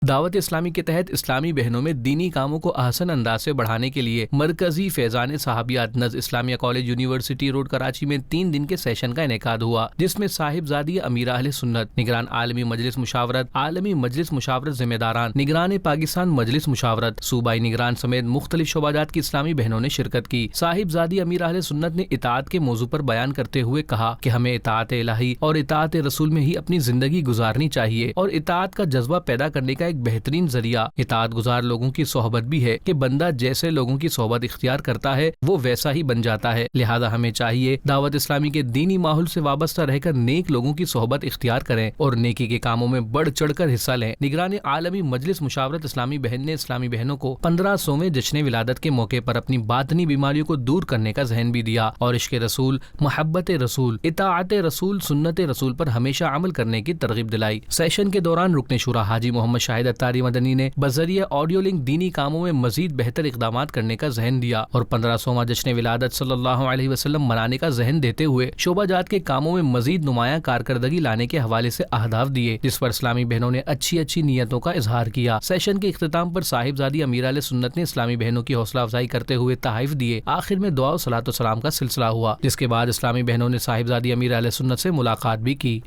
دعوت اسلامی کے تحت اسلامی بہنوں میں دینی کاموں کو احسن انداز سے بڑھانے کے لیے مرکزی فیضان صحابیات نز اسلامیہ کالج یونیورسٹی روڈ کراچی میں 3 دن کے سیشن کا انعقاد ہوا، جس میں صاحبزادی امیر اہل سنت، نگران عالمی مجلس مشاورت ذمہ داران، نگران پاکستان مجلس مشاورت، صوبائی نگران سمیت مختلف شعبہ جات کی اسلامی بہنوں نے شرکت کی۔ صاحبزادی امیر اہل سنت نے اطاعت کے موضوع پر بیان کرتے ہوئے کہا کہ ہمیں اطاعت الہی اور اطاعت رسول میں ہی اپنی زندگی گزارنی چاہیے، اور اطاعت کا جذبہ پیدا کرنے کا ایک بہترین ذریعہ اطاعت گزار لوگوں کی صحبت بھی ہے کہ بندہ جیسے لوگوں کی صحبت اختیار کرتا ہے وہ ویسا ہی بن جاتا ہے۔ لہذا ہمیں چاہیے دعوت اسلامی کے دینی ماحول سے وابستہ رہ کر نیک لوگوں کی صحبت اختیار کریں اور نیکی کے کاموں میں بڑھ چڑھ کر حصہ لیں۔ نگران عالمی مجلس مشاورت اسلامی بہن نے اسلامی بہنوں کو 1500ویں جشن ولادت کے موقع پر اپنی باطنی بیماریوں کو دور کرنے کا ذہن بھی دیا اور عشق رسول، محبت رسول، اطاعت رسول، سنت رسول پر ہمیشہ عمل کرنے کی ترغیب دلائی۔ سیشن کے دوران رکن شورا حاجی محمد شاہد اتاری مدنی نے بذریعہ آڈیو لنک دینی کاموں میں مزید بہتر اقدامات کرنے کا ذہن دیا اور 1500واں جشن ولادت صلی اللہ علیہ وسلم منانے کا ذہن دیتے ہوئے شعبہ جات کے کاموں میں مزید نمایاں کارکردگی لانے کے حوالے سے اہداف دیے، جس پر اسلامی بہنوں نے اچھی نیتوں کا اظہار کیا۔ سیشن کے اختتام پر صاحبزادی امیر اہل سنت نے اسلامی بہنوں کی حوصلہ افزائی کرتے ہوئے تحائف دیے۔ آخر میں دعا و صلاۃ و سلام کا سلسلہ ہوا، جس کے بعد اسلامی بہنوں نے صاحبزادی امیر اہل سنت سے ملاقات بھی کی۔